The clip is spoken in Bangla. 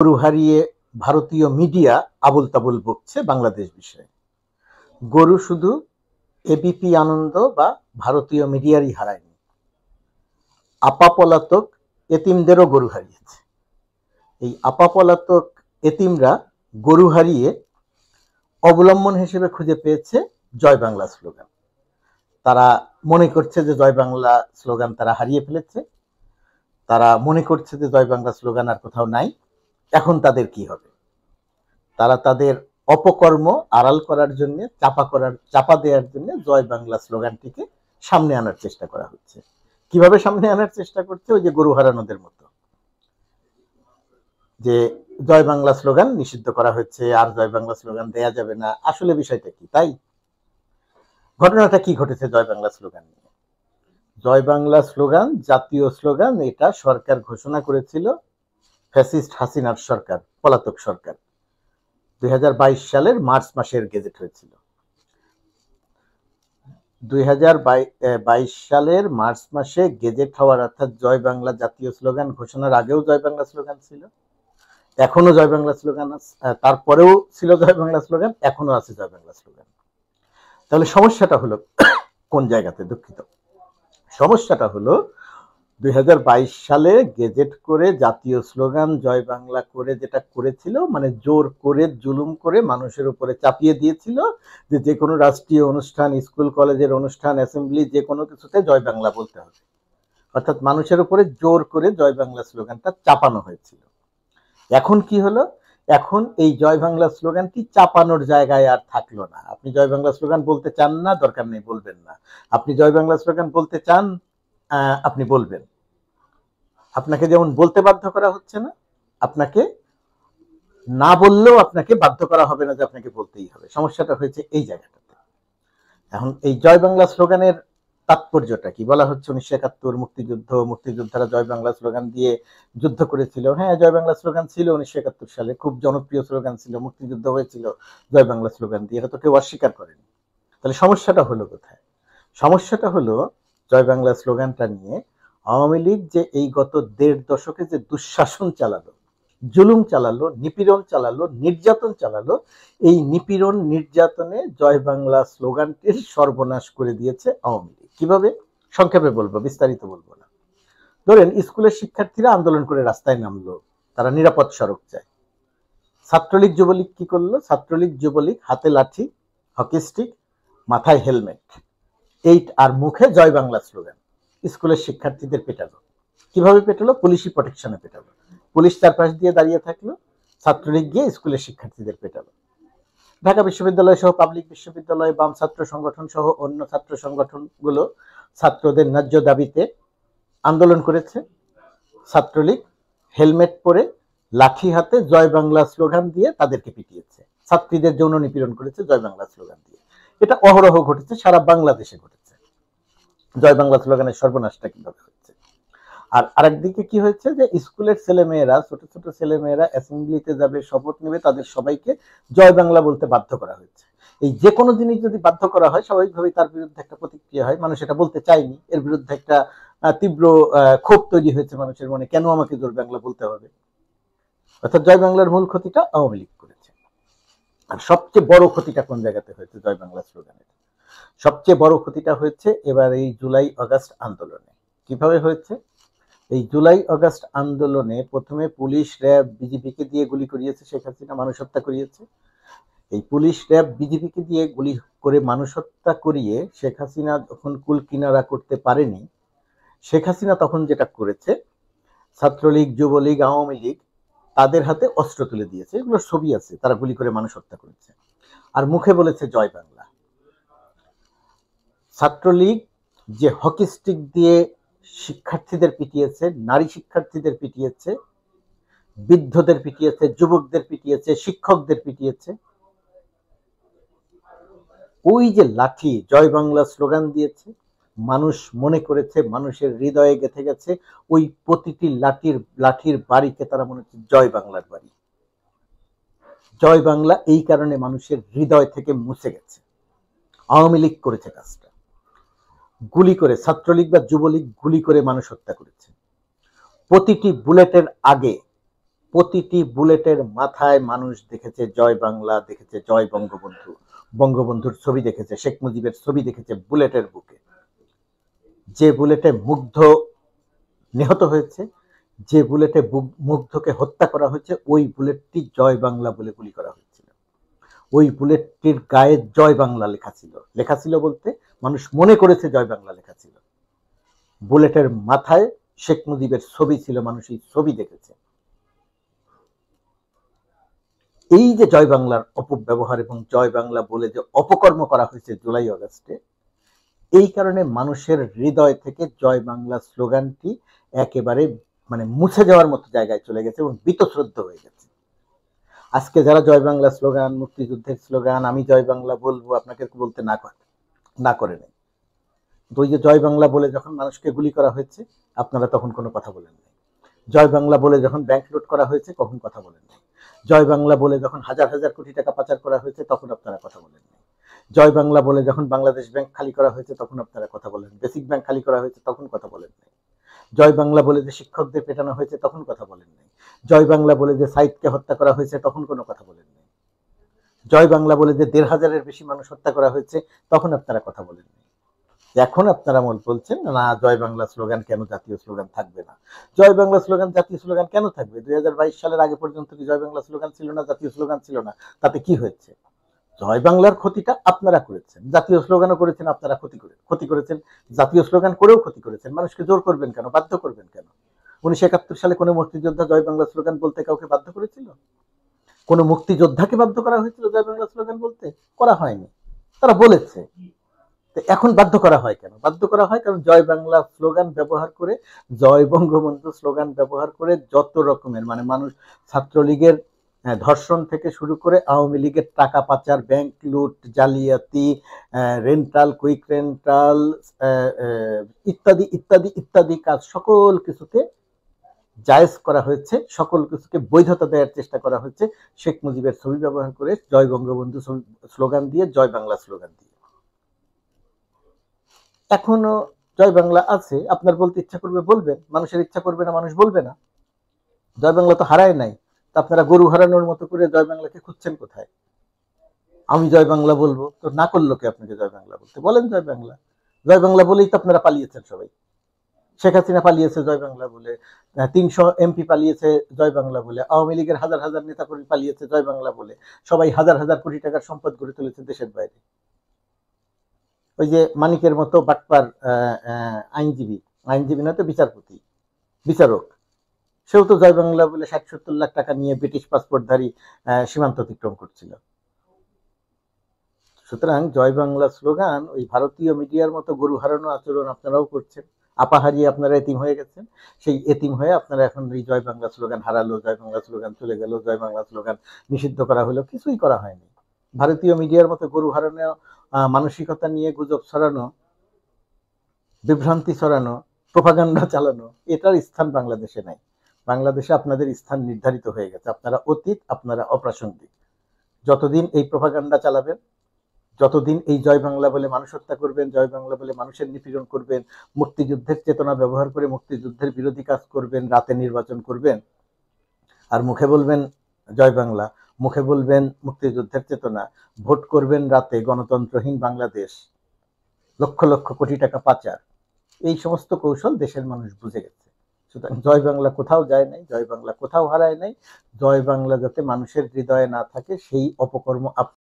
গরু হারিয়ে ভারতীয় মিডিয়া আবুল তাবুল বকছে বাংলাদেশ বিষয়ে। গরু শুধু এবিপি আনন্দ বা ভারতীয় মিডিয়ারই হারায়নি, আপাপলাতক এতিমদেরও গরু হারিয়েছে। এই আপাপলাতক এতিমরা গরু হারিয়ে অবলম্বন হিসেবে খুঁজে পেয়েছে জয় বাংলা স্লোগান। তারা মনে করছে যে জয় বাংলা স্লোগান তারা হারিয়ে ফেলেছে, তারা মনে করছে যে জয় বাংলা স্লোগান আর কোথাও নাই। এখন তাদের কি হবে? তারা তাদের অপকর্ম আড়াল করার জন্য, চাপা দেওয়ার জন্য জয় বাংলা স্লোগানটিকে সামনে আনার চেষ্টা করা হচ্ছে। কিভাবে সামনে আনার চেষ্টা করছে? ওই যে গরু হারানোদের মতো, যে জয় বাংলা স্লোগান নিষিদ্ধ করা হচ্ছে, আর জয় বাংলা স্লোগান দেয়া যাবে না। আসলে বিষয়টা কি? তাই ঘটনাটা কি ঘটেছে জয় বাংলা স্লোগান নিয়ে? জয় বাংলা স্লোগান জাতীয় স্লোগান, এটা সরকার ঘোষণা করেছিল, ফ্যাসিস্ট হাসিনার সরকার, পলাতক সরকার। 2022 সালের মার্চ মাসের গেজেট হয়েছিল। 2022 সালের মার্চ মাসে গেজেট হওয়ার, অর্থাৎ জয় বাংলা জাতীয় স্লোগান ঘোষণার আগেও জয় বাংলা স্লোগান ছিল, এখনো জয় বাংলা স্লোগান আছে, তারপরেও ছিল জয় বাংলা স্লোগান, এখনো আছে জয় বাংলা স্লোগান। তাহলে সমস্যাটা হলো কোন জায়গাতে? দুঃখিত, সমস্যাটা হলো 2022 সালে গেজেট করে জাতীয় স্লোগান জয় বাংলা করে যেটা করেছিল, মানে জোর করে জুলুম করে মানুষের উপরে চাপিয়ে দিয়েছিল যে কোনো রাষ্ট্রীয় অনুষ্ঠান, স্কুল কলেজের অনুষ্ঠান, অ্যাসেম্বলি, যে কোনো কিছুতে জয় বাংলা বলতে হবে। অর্থাৎ মানুষের উপরে জোর করে জয় বাংলা স্লোগানটা চাপানো হয়েছিল। এখন কি হলো? এখন এই জয় বাংলা স্লোগানটি চাপানোর জায়গায় আর থাকলো না। আপনি জয় বাংলা স্লোগান বলতে চান না, দরকার নেই, বলবেন না। আপনি জয় বাংলা স্লোগান বলতে চান, আপনি বলবেন। আপনাকে যেমন বলতে বাধ্য করা হচ্ছে না, আপনাকে না বললেও আপনাকে বাধ্য করা হবে না যে আপনাকে বলতেই হবে। সমস্যাটা হয়েছে এই জায়গাটাতে। এখন এই জয় বাংলা স্লোগানের তাৎপর্যটা কি? বলা হচ্ছে 1971 মুক্তিযুদ্ধ, মুক্তিযোদ্ধারা জয় বাংলা স্লোগান দিয়ে যুদ্ধ করেছিল। হ্যাঁ, জয় বাংলা স্লোগান ছিল 1971 সালে, খুব জনপ্রিয় স্লোগান ছিল, মুক্তিযুদ্ধ হয়েছিল জয় বাংলা স্লোগান দিয়ে, এটা তো কেউ অস্বীকার করেনি। তাহলে সমস্যাটা হলো কোথায়? সমস্যাটা হলো জয় বাংলা স্লোগানটা নিয়ে আওয়ামী লীগ যে এই গত 1.5 দশকে যে দুঃশাসন চালালো, জুলুম চালালো, নিপীড়ন চালালো, নির্যাতন চালালো, এই নিপীড়ন নির্যাতনে জয় বাংলা স্লোগানটির সর্বনাশ করে দিয়েছে আওয়ামী লীগ। কিভাবে? সংক্ষেপে বলবো, বিস্তারিত বলবো না। ধরেন স্কুলের শিক্ষার্থীরা আন্দোলন করে রাস্তায় নামলো, তারা নিরাপদ সড়ক চায়। ছাত্রলীগ যুবলীগ কি করলো? ছাত্রলীগ যুবলীগ হাতে লাঠি, হকি স্টিক, মাথায় হেলমেট, এই আর মুখে জয় বাংলা স্লোগান স্কুলের শিক্ষার্থীদের পেটালো। কিভাবে পেটালো? পুলিশি প্রোটেকশনে পেটালো। পুলিশ চারপাশ দিয়ে দাঁড়িয়ে থাকলো, ছাত্রলীগ গিয়ে স্কুলের শিক্ষার্থীদের পেটালো। ঢাকা বিশ্ববিদ্যালয় সহ পাবলিক বিশ্ববিদ্যালয়, বাম ছাত্র সংগঠন সহ অন্য ছাত্র সংগঠনগুলো ছাত্রদের ন্যায্য দাবিতে আন্দোলন করেছে। ছাত্রলীগ হেলমেট পরে লাঠি হাতে জয় বাংলা স্লোগান দিয়ে তাদেরকে পিটিয়েছে। ছাত্রীদের যৌন নিপীড়ন করেছে জয় বাংলা স্লোগান দিয়ে। এটা অহরহ ঘটেছে, সারা বাংলাদেশে ঘটেছে। জয় বাংলা স্লোগানের সর্বনাশটা কিভাবে হচ্ছে? আর আরেকদিকে কি হয়েছে যে স্কুলের ছেলেমেয়েরা, ছোট ছোট ছেলেমেয়েরা অ্যাসেম্বলিতে যাবে, শপথ নেবে, তাদের সবাইকে জয় বাংলা বলতে বাধ্য করা হয়েছে। এই যে কোনো জিনিস যদি বাধ্য করা হয়, স্বাভাবিকভাবেই তার বিরুদ্ধে একটা প্রতিক্রিয়া হয়। মানুষ এটা বলতে চায়নি, এর বিরুদ্ধে একটা তীব্র ক্ষোভ তৈরি হয়েছে মানুষের মনে, কেন আমাকে জয় বাংলা বলতে হবে? অর্থাৎ জয় বাংলার মূল ক্ষতিটা আওয়ামী লীগ করেছে। আর সবচেয়ে বড় ক্ষতিটা কোন জায়গাতে হয়েছে জয় বাংলা স্লোগানের? সবচেয়ে বড় ক্ষতিটা হয়েছে এবার এই জুলাই আগস্ট আন্দোলনে। কিভাবে হয়েছে? এই জুলাই আগস্ট আন্দোলনে প্রথমে পুলিশ, র্যাব, বিজিবিকে দিয়ে গুলি করিয়েছে শেখ হাসিনা, মানুষ হত্যা করিয়েছে। এই পুলিশ, র্যাব, বিজিবিকে দিয়ে গুলি করে মানুষ হত্যা করিয়ে শেখ হাসিনা যখন কুল কিনারা করতে পারেনি, শেখ হাসিনা তখন যেটা করেছে, ছাত্রলীগ, যুবলীগ, আওয়ামী লীগ তাদের হাতে অস্ত্র তুলে দিয়েছে। এগুলোর ছবি আছে, তারা গুলি করে মানুষ হত্যা করেছে, আর মুখে বলেছে জয় বাংলা। ছাত্রলীগ যে হকি স্টিক দিয়ে শিক্ষার্থীদের পিটিয়েছে, নারী শিক্ষার্থীদের পিটিয়েছে, বৃদ্ধদের পিটিয়েছে, যুবকদের পিটিয়েছে, শিক্ষকদের পিটিয়েছে, ওই যে লাঠি জয় বাংলা স্লোগান দিয়েছে, মানুষ মনে করেছে, মানুষের হৃদয়ে গেঁথে গেছে, ওই প্রতিটি লাঠির বাড়িকে তারা মনে হচ্ছে জয় বাংলার বাড়ি। জয় বাংলা এই কারণে মানুষের হৃদয় থেকে মুছে গেছে। আওয়ামী লীগ করেছে কাজটা, গুলি করে, ছাত্রলীগ বা যুবলীগ গুলি করে মানুষ হত্যা করেছে। প্রতিটি বুলেটের আগে প্রতিটি বুলেটের মাথায় মানুষ দেখেছে জয় বাংলা, দেখেছে জয় বঙ্গবন্ধু, বঙ্গবন্ধুর ছবি দেখেছে, শেখ মুজিবের ছবি দেখেছে বুলেটের বুকে। যে বুলেটে মুগ্ধ নিহত হয়েছে, যে বুলেটে মুগ্ধকে হত্যা করা হয়েছে, ওই বুলেটটি জয় বাংলা বলে গুলি করা হয়েছিল। ওই বুলেটটির গায়ে জয় বাংলা লেখা ছিল। লেখা ছিল বলতে মানুষ মনে করেছে জয় বাংলা লেখা ছিল। বুলেটের মাথায় শেখ মুজিবের ছবি ছিল, মানুষ এই ছবি দেখেছে। এই যে জয় বাংলার অপব্যবহার এবং জয় বাংলা বলে যে অপকর্ম করা হয়েছে জুলাই আগস্টে, এই কারণে মানুষের হৃদয় থেকে জয় বাংলা স্লোগানটি একেবারে মানে মুছে যাওয়ার মতো জায়গায় চলে গেছে এবং বীতশ্রদ্ধ হয়ে গেছে। আজকে যারা জয় বাংলা স্লোগান, মুক্তিযুদ্ধের স্লোগান, আমি জয় বাংলা বলবো, আপনাকে বলতে না করে নেই। ওই যে জয় বাংলা বলে যখন মানুষকে গুলি করা হয়েছে, আপনারা তখন কোনো কথা বলেন নাই। জয় বাংলা বলে যখন ব্যাংক লুট করা হয়েছে, তখন কথা বলেন নাই। জয় বাংলা বলে যখন হাজার হাজার কোটি টাকা পাচার করা হয়েছে, তখন আপনারা কথা বলেন নাই। জয় বাংলা বলে যখন বাংলাদেশ ব্যাংক খালি করা হয়েছে, তখন আপনারা কথা বলেন। বেসিক ব্যাংক খালি করা হয়েছে, তখন কথা বলেন নাই। জয় বাংলা বলে যে শিক্ষকদের পেটানো হয়েছে, তখন কথা বলেন নাই। জয় বাংলা বলে যে সাইদকে হত্যা করা হয়েছে, তখন কোনো কথা বলেন নাই। জয় বাংলা বলে যে ১,৫০০-এর বেশি মানুষ হত্যা করা হয়েছে, তখন আপনারা কথা বলেন নাই। এখন আপনারা বলছেন না জয় বাংলা স্লোগান কেন জাতীয় স্লোগান থাকবে না। জয় বাংলা স্লোগান জাতীয় স্লোগান কেন থাকবে? ২০২২ সালের আগে পর্যন্ত কি জয় বাংলা স্লোগান ছিল না, জাতীয় স্লোগান ছিল না? তাতে কি হয়েছে? জয় বাংলার ক্ষতিটা আপনারা করেছেন, জাতীয় স্লোগানও করেছেন, আপনারা ক্ষতি করেছেন, জাতীয় স্লোগান করেও ক্ষতি করেছেন। মানুষকে জোর করবেন কেন, বাধ্য করবেন কেন? ১৯৭১ সালে কোনো মুক্তিযোদ্ধা জয় বাংলা স্লোগান বলতে কাউকে বাধ্য করেছিল? কোনো মুক্তিযোদ্ধাকে বাধ্য করা হয়েছিল জয় বাংলা স্লোগান বলতে? করা হয়নি, তারা বলেছে। এখন বাধ্য করা হয় কেন? বাধ্য করা হয় কারণ জয় বাংলা স্লোগান ব্যবহার করে, জয় বঙ্গবন্ধু স্লোগান ব্যবহার করে যত রকমের মানে মানুষ, ছাত্রলীগের ধর্ষণ থেকে শুরু করে আওয়ামী লীগের টাকা পাচার, ব্যাংক লুট, জালিয়াতি, রেন্টাল, কুইক রেন্টাল ইত্যাদি ইত্যাদি ইত্যাদি কাজ সকল কিছুকে জায়েজ করা হয়েছে, সকল কিছুকে বৈধতা দেওয়ার চেষ্টা করা হয়েছে শেখ মুজিবের ছবি ব্যবহার করে, জয় বঙ্গবন্ধু স্লোগান দিয়ে, জয় বাংলা স্লোগান দিয়ে। এখনো জয় বাংলা আছে, আপনার বলতে ইচ্ছা করবে বলবেন, মানুষের ইচ্ছা করবে না মানুষ বলবে না। জয় বাংলা তো হারায় নাই, তা আপনারা গরু হারানোর মতো করে জয় বাংলাকে খুঁজছেন কোথায়? আমি জয় বাংলা বলবো তো না করলো কে আপনাকে জয় বাংলা বলতে? বলেন জয় বাংলা। জয় বাংলা বলেই তো আপনারা পালিয়েছেন সবাই। শেখ হাসিনা পালিয়েছে জয় বাংলা বলে, ৩০০ এমপি পালিয়েছে জয় বাংলা বলে, আওয়ামী লীগের হাজার হাজার নেতাকর্মী পালিয়েছে জয় বাংলা বলে, সবাই হাজার হাজার কোটি টাকার সম্পদ গড়ে তুলেছে দেশের বাইরে। ওই যে মানিকের মতো বাটপার আইনজীবী না তো বিচারপতি, বিচারক, সেও তো জয় বাংলা বলে ৬০-৭০ লাখ টাকা নিয়ে ব্রিটিশ পাসপোর্টধারী সীমান্ত অতিক্রম করছিল। সুতরাং জয় বাংলা স্লোগান ওই ভারতীয় মিডিয়ার মতো গরু হারানো আচরণ আপনারাও করছেন। আপা হারিয়ে আপনারা এতিম হয়ে গেছেন, সেই এতিম হয়ে আপনারা এখন এই জয় বাংলা স্লোগান হারালো, জয় বাংলা স্লোগান চলে গেল, জয় বাংলা স্লোগান নিষিদ্ধ করা হলো, কিছুই করা হয়নি। ভারতীয় মিডিয়ার মতো গরু হারানো মানসিকতা নিয়ে গুজব ছড়ানো, বিভ্রান্তি ছড়ানো, প্রোপাগান্ডা চালানো, এটার স্থান বাংলাদেশে নাই। বাংলাদেশে আপনাদের স্থান নির্ধারিত হয়ে গেছে, আপনারা অতীত, আপনারা অপ্রাসঙ্গিক। যতদিন এই প্রোপাগান্ডা চালাবেন, যতদিন এই জয় বাংলা বলে মানুষ হত্যা করবেন, জয় বাংলা বলে মানুষের নিপীড়ন করবেন, মুক্তিযুদ্ধের চেতনা ব্যবহার করে মুক্তিযুদ্ধের বিরোধী কাজ করবেন, রাতে নির্বাচন করবেন, আর মুখে বলবেন জয় বাংলা, মুখে বলবেন মুক্তিযুদ্ধের চেতনা, ভোট করবেন রাতে, গণতন্ত্রহীন বাংলাদেশ, লক্ষ লক্ষ কোটি টাকা পাচার, এই সমস্ত কৌশল দেশের মানুষ বুঝে গেছে। সুতরাং জয় বাংলা কোথাও যায় নাই, জয় বাংলা কোথাও হারায় নাই। জয় বাংলা যাতে মানুষের হৃদয়ে না থাকে সেই অপকর্ম